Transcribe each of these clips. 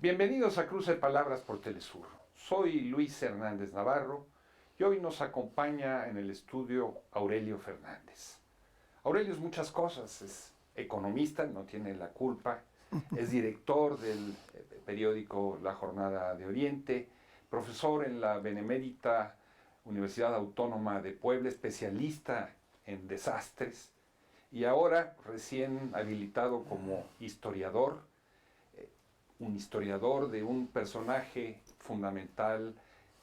Bienvenidos a Cruce de Palabras por Telesur. Soy Luis Hernández Navarro y hoy nos acompaña en el estudio Aurelio Fernández. Aurelio es muchas cosas, es economista, no tiene la culpa, es director del periódico La Jornada de Oriente, profesor en la Benemérita Universidad Autónoma de Puebla, especialista en desastres y ahora recién habilitado como historiador, un historiador de un personaje fundamental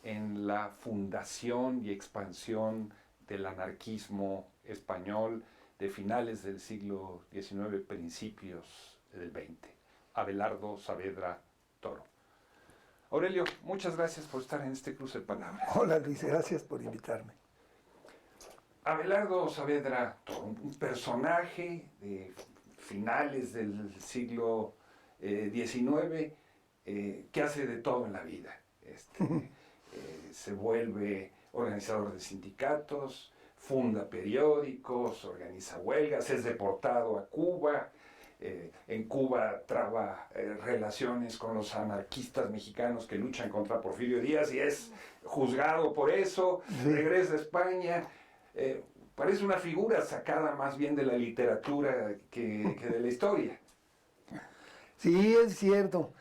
en la fundación y expansión del anarquismo español de finales del siglo XIX, principios del XX, Abelardo Saavedra Toro. Aurelio, muchas gracias por estar en este cruce de palabras. Hola Luis, gracias por invitarme. Abelardo Saavedra Toro, un personaje de finales del siglo XIX, que hace de todo en la vida. Se vuelve organizador de sindicatos, funda periódicos, organiza huelgas, es deportado a Cuba. En Cuba traba relaciones con los anarquistas mexicanos que luchan contra Porfirio Díaz y es juzgado por eso, sí. Regresa a España. Parece una figura sacada más bien de la literatura que de la historia. Sí, es cierto.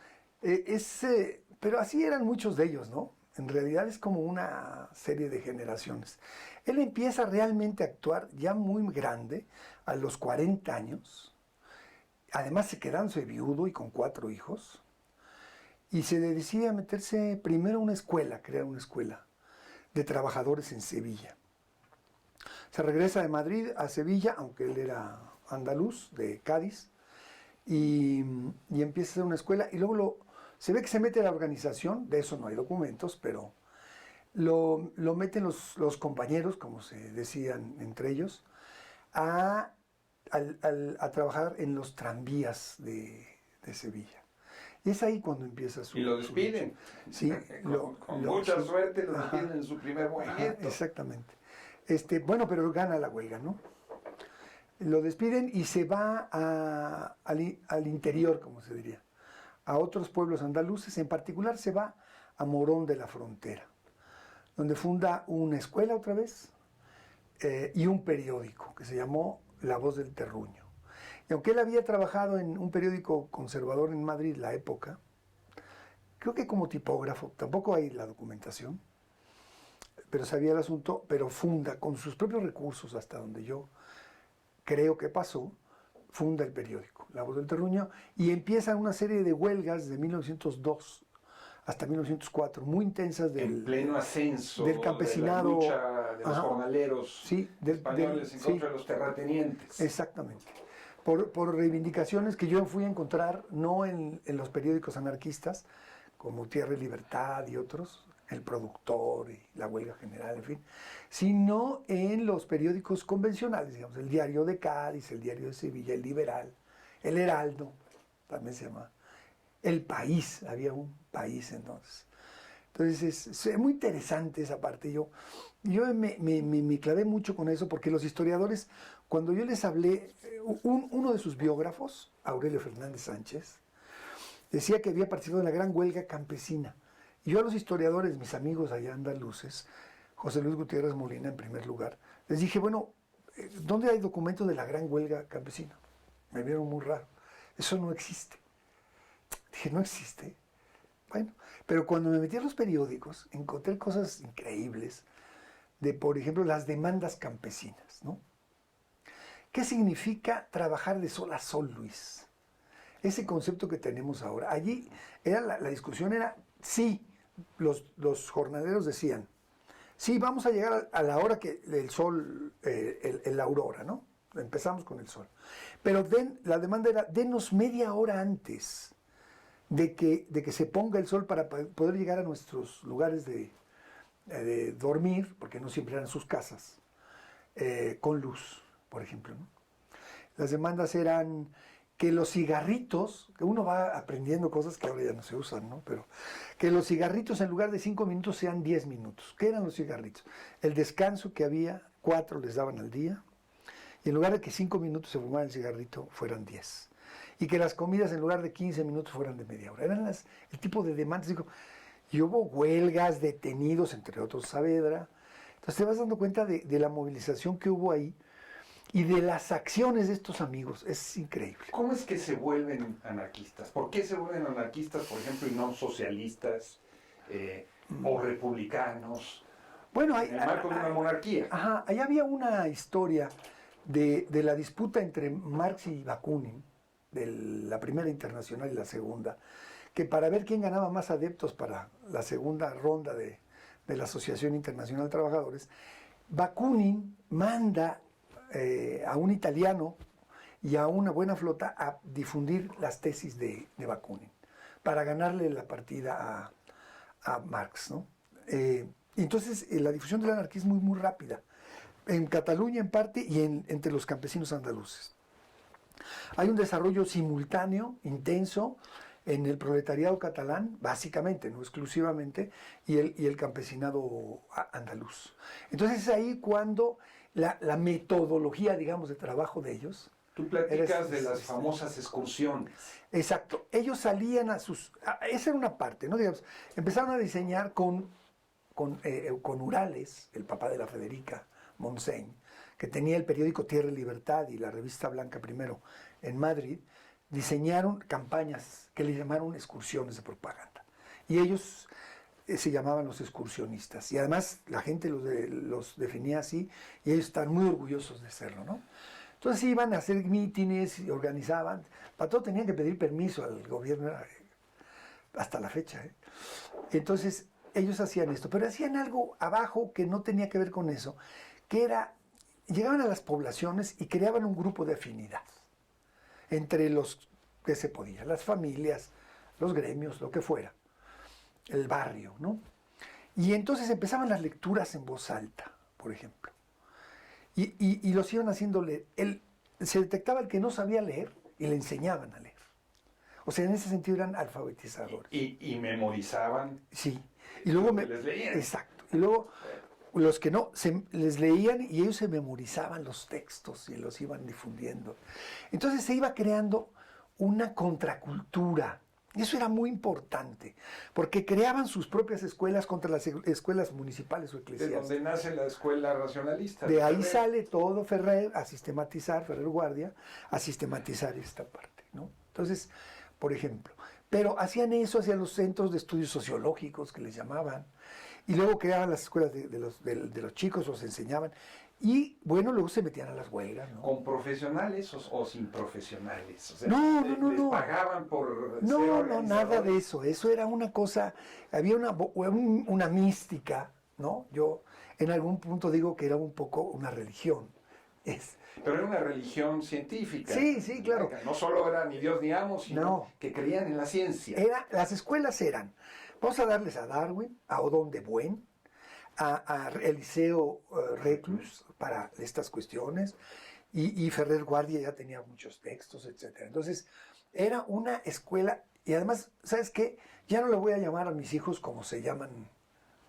Pero así eran muchos de ellos, ¿no? En realidad es como una serie de generaciones. Él empieza realmente a actuar ya muy grande, a los 40 años. Además quedándose viudo y con 4 hijos. Y se decide a meterse primero a una escuela, crear una escuela de trabajadores en Sevilla. Se regresa de Madrid a Sevilla, aunque él era andaluz, de Cádiz. Y empieza a hacer una escuela y luego se ve que se mete a la organización, de eso no hay documentos, pero lo meten los compañeros, como se decían entre ellos, a trabajar en los tranvías de Sevilla. Y es ahí cuando empieza su... Y lo despiden. Sí, con mucha suerte lo despiden en su primer movimiento. Exactamente. Bueno, pero gana la huelga, ¿no? Lo despiden y se va al interior, como se diría, a otros pueblos andaluces. En particular se va a Morón de la Frontera, donde funda una escuela otra vez y un periódico que se llamó La Voz del Terruño. Y aunque él había trabajado en un periódico conservador en Madrid, La Época, creo que como tipógrafo, tampoco hay la documentación, pero sabía el asunto, pero funda con sus propios recursos, hasta donde yo creo que pasó, funda el periódico, La Voz del Terruño, y empieza una serie de huelgas de 1902 hasta 1904, muy intensas en pleno ascenso del campesinado, de la lucha de los jornaleros, sí, españoles en contra de los terratenientes. Exactamente. Por reivindicaciones que yo fui a encontrar, no en los periódicos anarquistas, como Tierra y Libertad y otros, El Productor y La Huelga General, en fin, sino en los periódicos convencionales, digamos, el Diario de Cádiz, el Diario de Sevilla, el Liberal, el Heraldo, también se llama, El País, había un País entonces. Entonces es muy interesante esa parte. Yo me clavé mucho con eso porque los historiadores, cuando yo les hablé, uno de sus biógrafos, Aurelio Fernández Sánchez, decía que había participado en la gran huelga campesina. Y yo a los historiadores, mis amigos allá andaluces, José Luis Gutiérrez Molina en primer lugar, les dije, bueno, ¿dónde hay documentos de la gran huelga campesina? Me vieron muy raro. Eso no existe. Dije, ¿no existe? Bueno, pero cuando me metí a los periódicos, encontré cosas increíbles de, por ejemplo, las demandas campesinas, ¿no? ¿Qué significa trabajar de sol a sol, Luis? Ese concepto que tenemos ahora. Allí era la discusión era, sí, los jornaleros decían, sí, vamos a llegar a la hora que el sol, la aurora, ¿no? Empezamos con el sol. Pero la demanda era, denos media hora antes de que se ponga el sol para poder llegar a nuestros lugares de dormir, porque no siempre eran sus casas, con luz, por ejemplo, ¿no? Las demandas eran que los cigarritos, que uno va aprendiendo cosas que ahora ya no se usan, ¿no? Pero que los cigarritos en lugar de 5 minutos sean 10 minutos. ¿Qué eran los cigarritos? El descanso que había, 4 les daban al día, y en lugar de que 5 minutos se fumara el cigarrito, fueran 10. y que las comidas en lugar de 15 minutos fueran de media hora. Eran el tipo de demandas. Digo, y hubo huelgas, detenidos, entre otros Saavedra. Entonces te vas dando cuenta de la movilización que hubo ahí y de las acciones de estos amigos. Es increíble. ¿Cómo es que se vuelven anarquistas? ¿Por qué se vuelven anarquistas, por ejemplo, y no socialistas o republicanos? Bueno, En el marco de una monarquía. Ajá, ahí había una historia de la disputa entre Marx y Bakunin, de la primera internacional y la segunda, que para ver quién ganaba más adeptos para la segunda ronda de la Asociación Internacional de Trabajadores, Bakunin manda a un italiano y a una buena flota a difundir las tesis de Bakunin, para ganarle la partida a Marx, ¿no? Entonces, la difusión del anarquismo es muy rápida, en Cataluña en parte y entre los campesinos andaluces. Hay un desarrollo simultáneo, intenso, en el proletariado catalán, básicamente, no exclusivamente, y el campesinado andaluz. Entonces es ahí cuando la metodología, digamos, de trabajo de ellos... Tú platicas de las famosas excursiones. Exacto. Ellos salían esa era una parte, ¿no? Digamos, empezaron a diseñar con Urales, el papá de la Federica, Montseny, que tenía el periódico Tierra y Libertad y la revista Blanca primero en Madrid, diseñaron campañas que le llamaron excursiones de propaganda. Y ellos se llamaban los excursionistas. Y además la gente los definía así y ellos están muy orgullosos de serlo, ¿no? Entonces iban a hacer mítines y organizaban. Para todo tenían que pedir permiso al gobierno hasta la fecha, ¿eh? Entonces ellos hacían esto, pero hacían algo abajo que no tenía que ver con eso, que era, llegaban a las poblaciones y creaban un grupo de afinidad entre los que se podía, las familias, los gremios, lo que fuera, el barrio, ¿no? Y entonces empezaban las lecturas en voz alta, por ejemplo, y los iban haciendo leer. Se detectaba el que no sabía leer y le enseñaban a leer. O sea, en ese sentido eran alfabetizadores. Y memorizaban. Sí. Y luego les leían. Exacto. Y luego los que no, les leían y ellos se memorizaban los textos y los iban difundiendo. Entonces se iba creando una contracultura. Y eso era muy importante, porque creaban sus propias escuelas contra las escuelas municipales o eclesiásticas. De donde nace la escuela racionalista. De ahí sale todo Ferrer Guardia, a sistematizar esta parte, ¿no? Entonces, por ejemplo, pero hacían eso hacia los centros de estudios sociológicos que les llamaban, y luego creaban las escuelas de los chicos, los enseñaban, y bueno, luego se metían a las huelgas, ¿no? ¿Con profesionales o sin profesionales? O sea, no. ¿les pagaban por ser No, nada de eso. Eso era una cosa, había una mística, ¿no? Yo en algún punto digo que era un poco una religión. Pero era una religión científica. Sí, claro. No solo era ni Dios ni amo, sino que creían en la ciencia. Las escuelas eran, vamos a darles a Darwin, a Odón de Buen, a Eliseo Reclus para estas cuestiones, y Ferrer Guardia ya tenía muchos textos, etc. Entonces, era una escuela, y además, ¿sabes qué? Ya no le voy a llamar a mis hijos como se llaman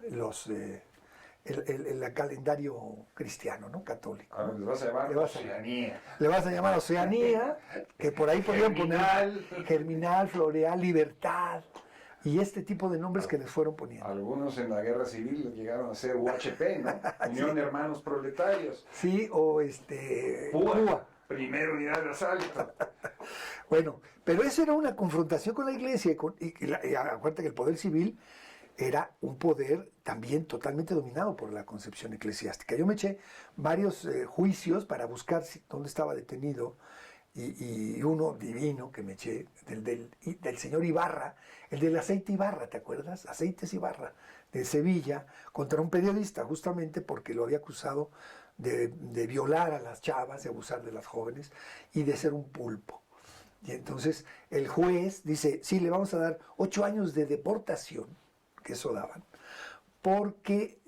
el calendario cristiano, ¿no? Católico. ¿No? Les vas a llamar Oceanía. Le vas a llamar Oceanía, que por ahí podrían poner Germinal, Floreal, Libertad, y este tipo de nombres que les fueron poniendo. Algunos en la guerra civil llegaron a ser UHP, ¿no? Unión de Hermanos Proletarios. Sí, o PUA. Primera unidad de asalto. Bueno, pero eso era una confrontación con la iglesia, y acuérdate que el poder civil era un poder también totalmente dominado por la concepción eclesiástica. Yo me eché varios juicios para buscar dónde estaba detenido, y uno divino que me eché, del señor Ibarra, el del aceite Ibarra, ¿te acuerdas? Aceites Ibarra, de Sevilla, contra un periodista, justamente porque lo había acusado de violar a las chavas, de abusar de las jóvenes y de ser un pulpo. Y entonces el juez dice, sí, le vamos a dar 8 años de deportación, que eso daban, porque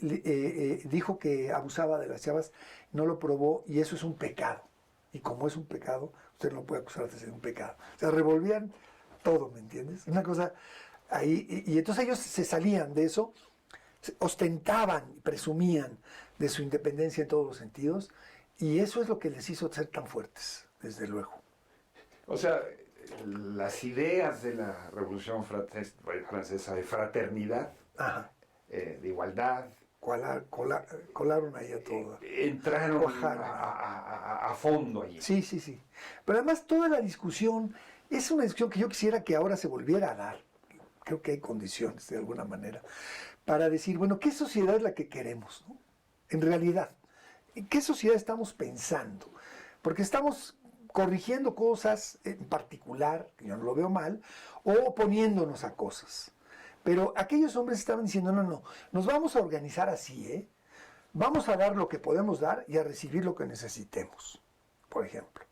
dijo que abusaba de las chavas, no lo probó y eso es un pecado. Y como es un pecado, usted no puede acusar de ser un pecado. O sea, revolvían todo, ¿me entiendes? Una cosa ahí, y entonces ellos se salían de eso, ostentaban y presumían de su independencia en todos los sentidos, y eso es lo que les hizo ser tan fuertes, desde luego. O sea, las ideas de la Revolución Francesa de fraternidad, Ajá. de igualdad, Colaron ahí a todo. entraron Cuajaron. a fondo allí. Sí, sí, sí. Pero además toda la discusión es una discusión que yo quisiera que ahora se volviera a dar. Creo que hay condiciones, de alguna manera, para decir, bueno, ¿qué sociedad es la que queremos, ¿no? En realidad, ¿en qué sociedad estamos pensando? Porque estamos corrigiendo cosas en particular, que yo no lo veo mal, o oponiéndonos a cosas. Pero aquellos hombres estaban diciendo, no, nos vamos a organizar así, ¿eh? Vamos a dar lo que podemos dar y a recibir lo que necesitemos, por ejemplo.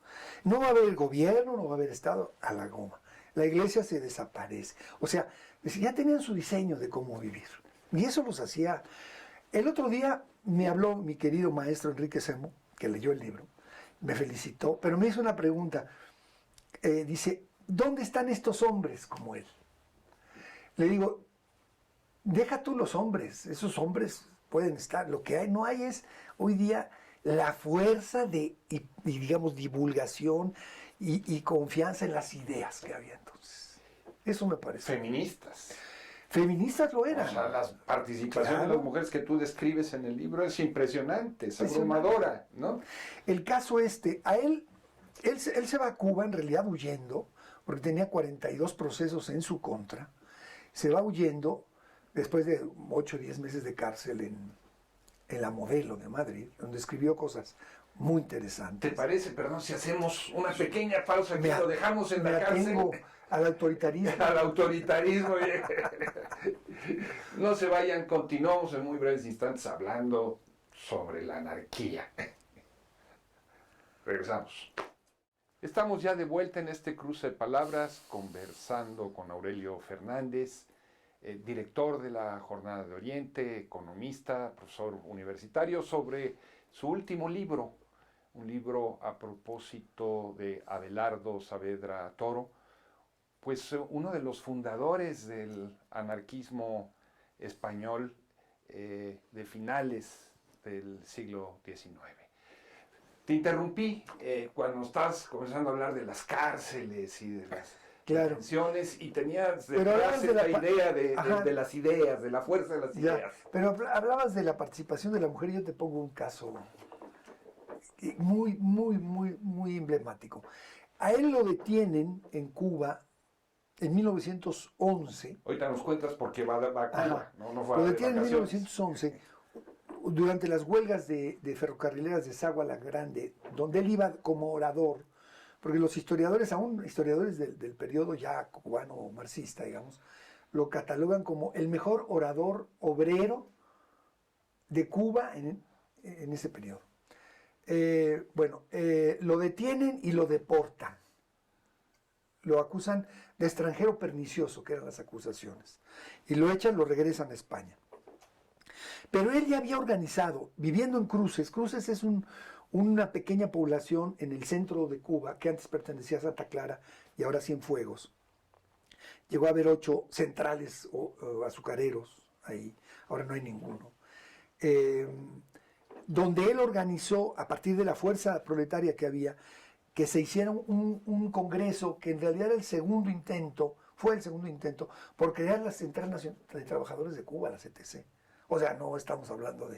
No va a haber gobierno, no va a haber Estado, a la goma. La iglesia se desaparece. O sea, ya tenían su diseño de cómo vivir. Y eso los hacía. El otro día me habló mi querido maestro Enrique Semo, que leyó el libro, me felicitó, pero me hizo una pregunta. Dice, ¿dónde están estos hombres como él? Le digo, deja tú los hombres, esos hombres pueden estar. Lo que no hay es hoy día la fuerza de, digamos, divulgación y confianza en las ideas que había entonces. Eso me parece. Feministas. Feministas lo eran. O sea, la participación de las mujeres que tú describes en el libro es impresionante, es abrumadora, ¿no? El caso a él se va a Cuba en realidad huyendo, porque tenía 42 procesos en su contra. Se va huyendo después de 8 o 10 meses de cárcel en La Modelo de Madrid, donde escribió cosas muy interesantes. ¿Te parece, perdón, si hacemos una pequeña pausa y lo dejamos en la cárcel? Al autoritarismo. Al autoritarismo. No se vayan, continuamos en muy breves instantes hablando sobre la anarquía. Regresamos. Estamos ya de vuelta en este cruce de palabras, conversando con Aurelio Fernández, director de la Jornada de Oriente, economista, profesor universitario, sobre su último libro, un libro a propósito de Abelardo Saavedra Toro, pues uno de los fundadores del anarquismo español de finales del siglo XIX. Te interrumpí cuando estás comenzando a hablar de las cárceles y de las detenciones y tenías detrás esta idea de las ideas, de la fuerza de las ideas. Pero hablabas de la participación de la mujer y yo te pongo un caso muy emblemático. A él lo detienen en Cuba en 1911. Ahorita nos cuentas por qué va a Cuba. No fue lo detienen en 1911 durante las huelgas de ferrocarrileras de Sagua la Grande, donde él iba como orador, porque los historiadores, aún historiadores del periodo ya cubano marxista, digamos, lo catalogan como el mejor orador obrero de Cuba en ese periodo. Lo detienen y lo deportan. Lo acusan de extranjero pernicioso, que eran las acusaciones. Y lo echan, lo regresan a España. Pero él ya había organizado, viviendo en Cruces. Cruces es una pequeña población en el centro de Cuba, que antes pertenecía a Santa Clara y ahora Cienfuegos. Llegó a haber 8 centrales azucareros ahí, ahora no hay ninguno. Donde él organizó, a partir de la fuerza proletaria que había, que se hiciera un congreso que en realidad era fue el segundo intento por crear la Central Nacional de Trabajadores de Cuba, la CTC. O sea, no estamos hablando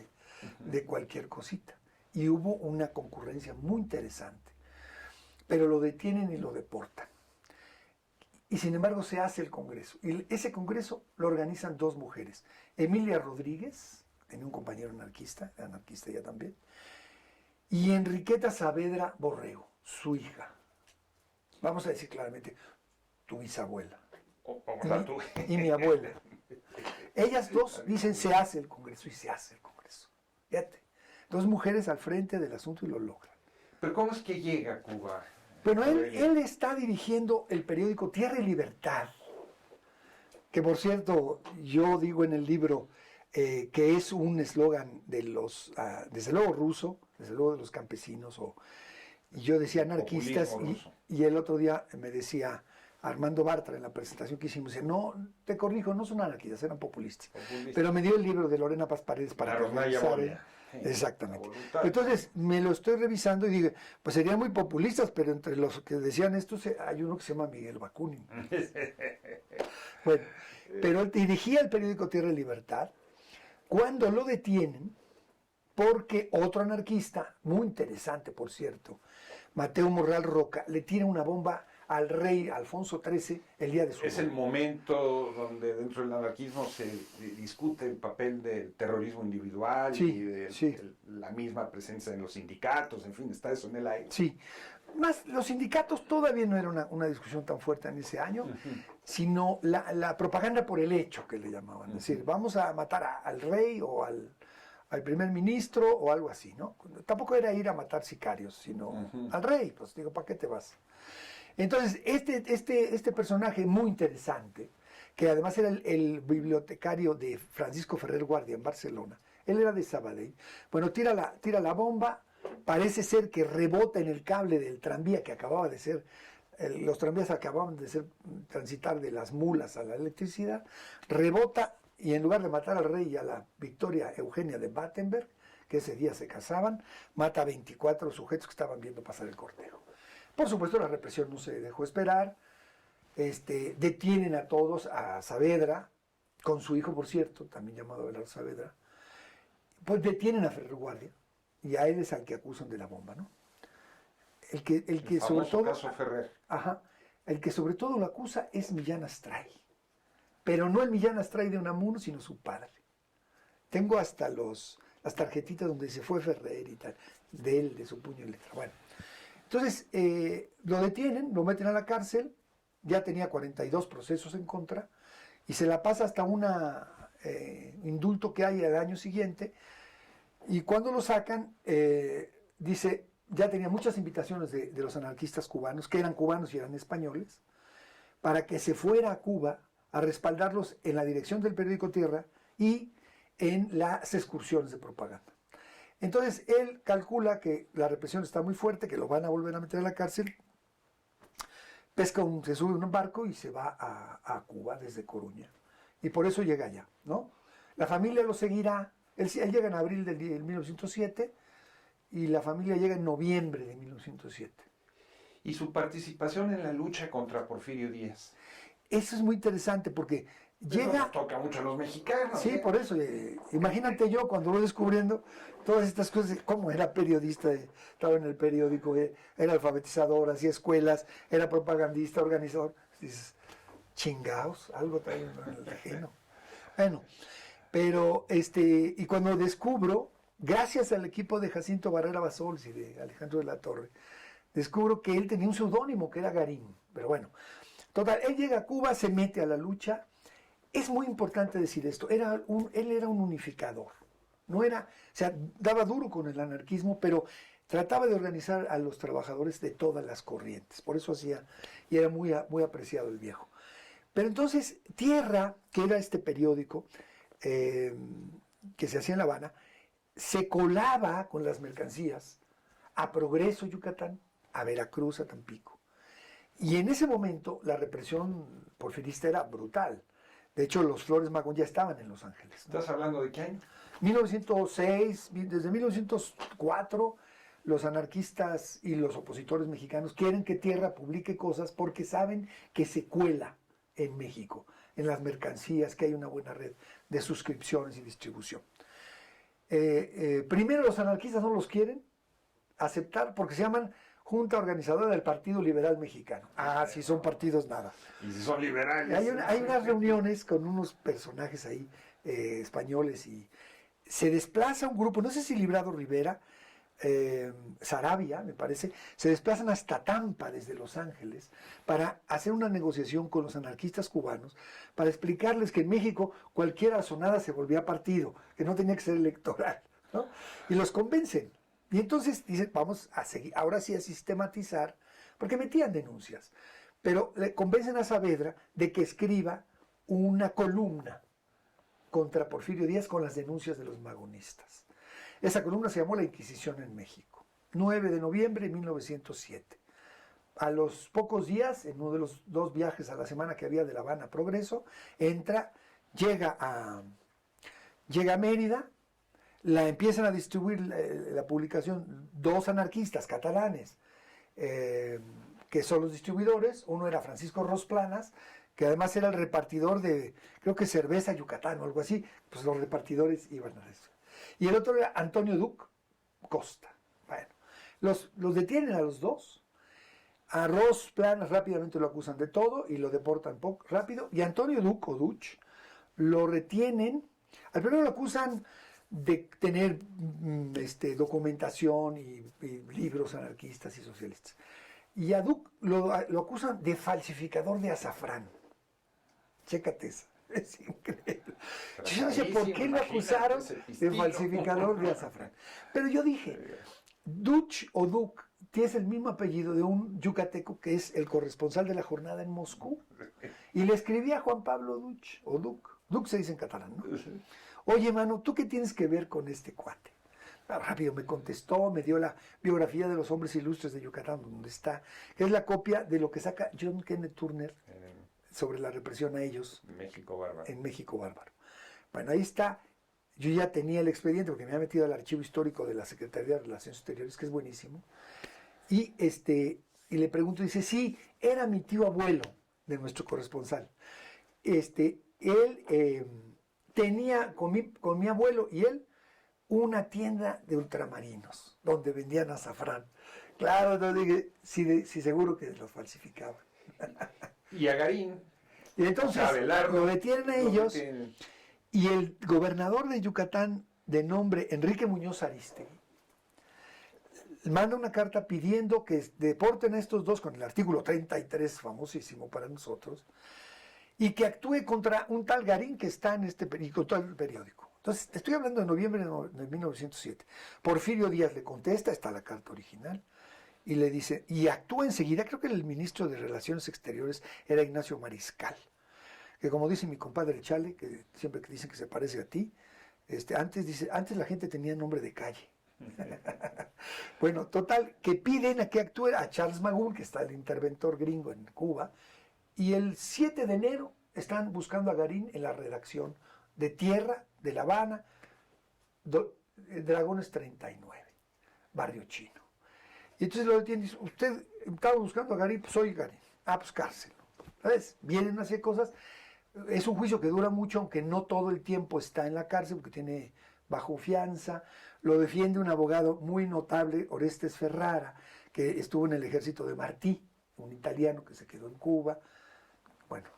de cualquier cosita. Y hubo una concurrencia muy interesante. Pero lo detienen y lo deportan. Y sin embargo se hace el congreso. Y ese congreso lo organizan 2 mujeres. Emilia Rodríguez, tenía un compañero anarquista ella también, y Enriqueta Saavedra Borrego, su hija. Vamos a decir claramente, tu bisabuela. Y mi abuela. Ellas 2 dicen, se hace el congreso, y se hace el congreso. Fíjate, 2 mujeres al frente del asunto y lo logran. ¿Pero cómo es que llega a Cuba? Bueno, él está dirigiendo el periódico Tierra y Libertad, que por cierto, yo digo en el libro que es un eslogan de los, desde luego ruso, desde luego de los campesinos, y yo decía anarquistas, y el otro día me decía Armando Bartra en la presentación que hicimos, decía, no, te corrijo, no son anarquistas, eran populistas. Pero me dio el libro de Lorena Paz Paredes para revisar, Sí, Exactamente. la voluntad. Entonces me lo estoy revisando y digo, pues serían muy populistas, pero entre los que decían esto hay uno que se llama Miguel Bakunin. Bueno, pero él dirigía el periódico Tierra y Libertad cuando lo detienen porque otro anarquista, muy interesante por cierto, Mateo Morral Roca, le tira una bomba al rey Alfonso XIII el día de su Es boda. el momento donde dentro del anarquismo se discute el papel del terrorismo individual Sí, y de sí. la misma presencia en los sindicatos, en fin, está eso en el aire. Sí, más los sindicatos todavía no era una discusión tan fuerte en ese año, sino la propaganda por el hecho que le llamaban. Es decir, vamos a matar al rey o al primer ministro o algo así, ¿no? Tampoco era ir a matar sicarios, sino al rey, pues digo, ¿para qué te vas? Entonces, este personaje muy interesante, que además era el bibliotecario de Francisco Ferrer Guardia en Barcelona, él era de Sabadell, bueno, tira la bomba, parece ser que rebota en el cable del tranvía que acababa de ser, los tranvías acababan de ser, transitar de las mulas a la electricidad, rebota y en lugar de matar al rey y a la Victoria Eugenia de Battenberg, que ese día se casaban, mata a 24 sujetos que estaban viendo pasar el cortejo. Por supuesto, la represión no se dejó esperar, detienen a todos, a Saavedra, con su hijo, por cierto, también llamado Abelardo Saavedra, pues detienen a Ferrer Guardia, y a él es al que acusan de la bomba, ¿no? El que sobre todo, caso Ferrer. ajá, el que sobre todo lo acusa es Millán Astray, pero no el Millán Astray de Unamuno, sino su padre. Tengo hasta las tarjetitas donde se fue Ferrer y tal, de él, de su puño y letra. Bueno, entonces lo detienen, lo meten a la cárcel, ya tenía 42 procesos en contra, y se la pasa hasta un indulto que hay al año siguiente, y cuando lo sacan, dice, ya tenía muchas invitaciones de los anarquistas cubanos, que eran cubanos y eran españoles, para que se fuera a Cuba a respaldarlos en la dirección del periódico Tierra y en las excursiones de propaganda. Entonces él calcula que la represión está muy fuerte, que lo van a volver a meter a la cárcel, se sube a un barco y se va a Cuba desde Coruña. Y por eso llega allá, ¿no? La familia lo seguirá, él llega en abril del 1907 y la familia llega en noviembre de 1907. Y su participación en la lucha contra Porfirio Díaz. Eso es muy interesante porque llega... Nos toca mucho a los mexicanos. Sí, por eso. Imagínate yo cuando voy descubriendo todas estas cosas, cómo era periodista, estaba en el periódico, era alfabetizador, hacía escuelas, era propagandista, organizador. Dices, chingaos, algo también en el ajeno. Bueno, pero y cuando descubro, gracias al equipo de Jacinto Barrera Basols y de Alejandro de la Torre, descubro que él tenía un seudónimo que era Garín. Pero bueno, total, él llega a Cuba, se mete a la lucha. Es muy importante decir esto, él era un unificador, no era, o sea, daba duro con el anarquismo, pero trataba de organizar a los trabajadores de todas las corrientes, por eso hacía, y era muy, muy apreciado el viejo. Pero entonces, Tierra, que era este periódico que se hacía en La Habana, se colaba con las mercancías a Progreso, Yucatán, a Veracruz, a Tampico. Y en ese momento la represión porfirista era brutal. De hecho, los Flores Magón ya estaban en Los Ángeles, ¿no? ¿Estás hablando de qué año? 1906, desde 1904, los anarquistas y los opositores mexicanos quieren que Tierra publique cosas porque saben que se cuela en México, en las mercancías, que hay una buena red de suscripciones y distribución. Primero los anarquistas no los quieren aceptar porque se llaman Junta Organizadora del Partido Liberal Mexicano. Ah, si son partidos, nada. Y si son liberales. Hay unas reuniones con unos personajes ahí españoles y se desplaza un grupo, no sé si Librado Rivera, Saravia, me parece, se desplazan hasta Tampa desde Los Ángeles para hacer una negociación con los anarquistas cubanos, para explicarles que en México cualquier azonada se volvía partido, que no tenía que ser electoral, ¿no? Y los convencen. Y entonces dicen, vamos a seguir, ahora sí a sistematizar, porque metían denuncias, pero le convencen a Saavedra de que escriba una columna contra Porfirio Díaz con las denuncias de los magonistas. Esa columna se llamó La Inquisición en México, 9 de noviembre de 1907. A los pocos días, en uno de los 2 viajes a la semana que había de La Habana a Progreso, llega a Mérida, la empiezan a distribuir la publicación dos anarquistas catalanes, que son los distribuidores. Uno era Francisco Rosplanas, que además era el repartidor de, creo que Cerveza Yucatán o algo así, pues los repartidores iban a eso. Y el otro era Antonio Duc Costa. Bueno, los detienen a los dos. A Rosplanas rápidamente lo acusan de todo y lo deportan poco rápido. Y a Antonio Duc o Duch lo retienen. Al primero lo acusan de tener documentación y libros anarquistas y socialistas. Y a Duc lo acusan de falsificador de azafrán. Chécate eso. Es increíble. Yo no sé por qué lo acusaron de falsificador de azafrán. Pero yo dije, Duch o Duc tiene el mismo apellido de un yucateco que es el corresponsal de la jornada en Moscú. Y le escribí a Juan Pablo Duch o Duc. Duc se dice en catalán, ¿no? Oye, mano, ¿tú qué tienes que ver con este cuate? Rápido me contestó, me dio la biografía de los hombres ilustres de Yucatán, donde está, que es la copia de lo que saca John Kenneth Turner sobre la represión a ellos México Bárbaro. En México Bárbaro. Bueno, ahí está. Yo ya tenía el expediente porque me había metido al archivo histórico de la Secretaría de Relaciones Exteriores, que es buenísimo. Y le pregunto, dice, sí, era mi tío abuelo de nuestro corresponsal. Él tenía con mi abuelo y él una tienda de ultramarinos donde vendían azafrán. Claro, entonces dije, sí, seguro que los falsificaban. Y a Garín. Y entonces lo detienen a ellos. Y el gobernador de Yucatán, de nombre Enrique Muñoz Arístegui, manda una carta pidiendo que deporten a estos dos con el artículo 33, famosísimo para nosotros, y que actúe contra un tal Garín que está en este periódico. Entonces, te estoy hablando de noviembre de 1907. Porfirio Díaz le contesta, está la carta original, y le dice, y actúa enseguida. Creo que el ministro de Relaciones Exteriores era Ignacio Mariscal, que como dice mi compadre Chale, que siempre que dicen que se parece a ti, antes la gente tenía nombre de calle. Bueno, total, que piden a que actúe a Charles Magún, que está el interventor gringo en Cuba, y el 7 de enero están buscando a Garín en la redacción de Tierra, de La Habana, Dragones 39, Barrio Chino. Y entonces lo detienen y dice, usted estaba buscando a Garín, pues soy Garín. Ah, pues cárcel. ¿Sabes? Vienen a hacer cosas. Es un juicio que dura mucho, aunque no todo el tiempo está en la cárcel, porque tiene bajo fianza. Lo defiende un abogado muy notable, Orestes Ferrara, que estuvo en el ejército de Martí, un italiano que se quedó en Cuba. Bueno,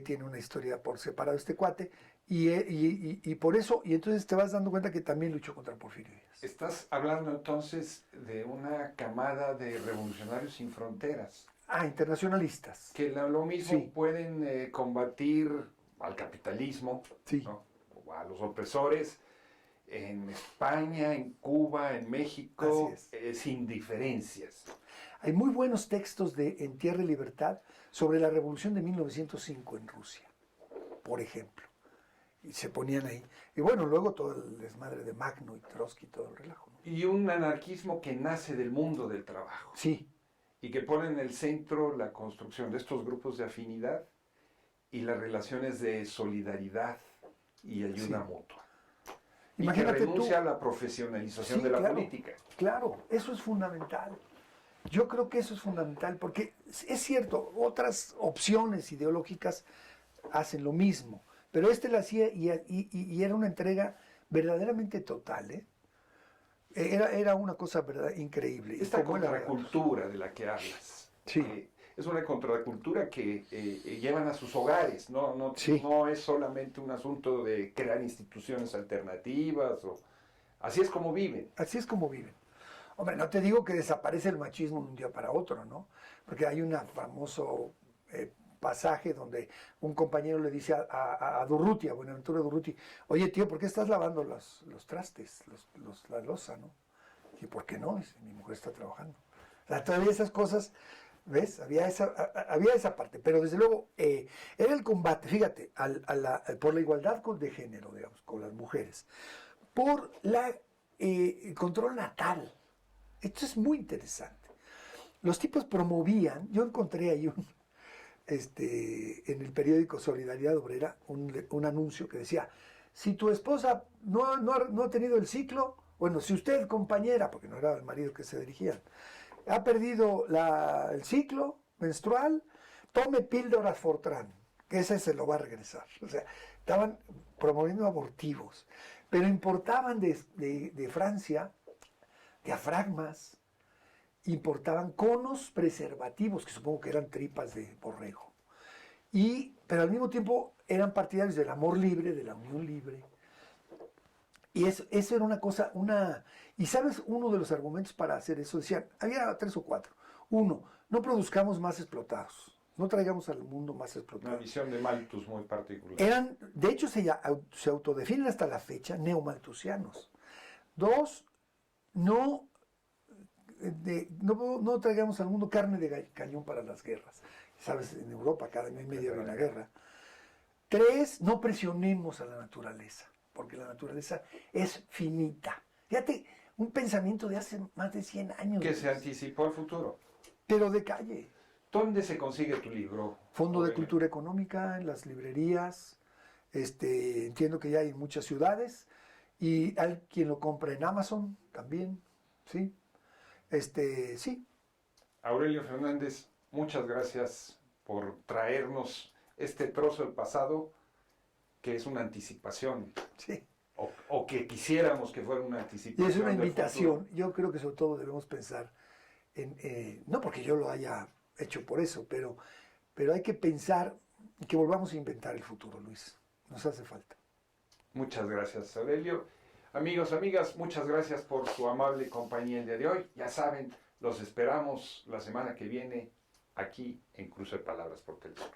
tiene una historia por separado este cuate. Y por eso, y entonces te vas dando cuenta que también luchó contra Porfirio Díaz. Estás hablando entonces de una camada de revolucionarios sin fronteras. Internacionalistas. Que lo mismo sí. Pueden combatir al capitalismo, sí. ¿no? O a los opresores en España, en Cuba, en México, sin diferencias. Hay muy buenos textos en Tierra y Libertad sobre la revolución de 1905 en Rusia, por ejemplo. Y se ponían ahí. Y bueno, luego todo el desmadre de Magno y Trotsky, todo el relajo, ¿no? Y un anarquismo que nace del mundo del trabajo. Sí. Y que pone en el centro la construcción de estos grupos de afinidad y las relaciones de solidaridad y ayuda mutua. Imagínate, y que renuncia a la profesionalización de la política. Claro, eso es fundamental. Yo creo que eso es fundamental, porque es cierto, otras opciones ideológicas hacen lo mismo, pero lo hacía y era una entrega verdaderamente total, ¿eh? Era una cosa increíble. Esta contracultura de la que hablas, sí. Es una contracultura que llevan a sus hogares, no es solamente un asunto de crear instituciones alternativas, así es como viven. Así es como viven. Hombre, no te digo que desaparece el machismo de un día para otro, ¿no? Porque hay un famoso pasaje donde un compañero le dice a Durruti, a Buenaventura Durruti, oye tío, ¿por qué estás lavando los trastes, la loza, ¿no? Y ¿por qué no? Dice, mi mujer está trabajando. O sea, todavía esas cosas, ¿ves? Había esa parte, pero desde luego era el combate, fíjate, por la igualdad de género, digamos, con las mujeres, por el control natal. Esto es muy interesante. Los tipos promovían, yo encontré ahí en el periódico Solidaridad Obrera un anuncio que decía, si tu esposa no ha tenido el ciclo, bueno, si usted, compañera, porque no era el marido que se dirigían, ha perdido el ciclo menstrual, tome píldoras Fortran, que ese se lo va a regresar. O sea, estaban promoviendo abortivos, pero importaban de Francia diafragmas, importaban conos preservativos, que supongo que eran tripas de borrego. Pero al mismo tiempo eran partidarios del amor libre, de la unión libre. Y eso era una cosa, y sabes, uno de los argumentos para hacer eso, decían, había 3 o 4. Uno, no produzcamos más explotados, no traigamos al mundo más explotados. Una visión de Malthus muy particular. De hecho, se autodefinen hasta la fecha neomalthusianos. 2, no traigamos al mundo carne de cañón para las guerras. Sabes, en Europa cada año y medio hay una guerra. 3, no presionemos a la naturaleza, porque la naturaleza es finita. Fíjate, un pensamiento de hace más de 100 años. Que se anticipó al futuro. Pero de calle. ¿Dónde se consigue tu libro? Fondo de Cultura Económica, en las librerías. Entiendo que ya hay en muchas ciudades. Y hay quien lo compra en Amazon también. ¿Sí? Sí. Aurelio Fernández, muchas gracias por traernos este trozo del pasado que es una anticipación. Sí. O que quisiéramos que fuera una anticipación. Y es una invitación. Yo creo que sobre todo debemos pensar no porque yo lo haya hecho por eso, pero hay que pensar que volvamos a inventar el futuro, Luis. Nos hace falta. Muchas gracias, Aurelio. Amigos, amigas, muchas gracias por su amable compañía el día de hoy. Ya saben, los esperamos la semana que viene aquí en Cruce de Palabras por Telesur.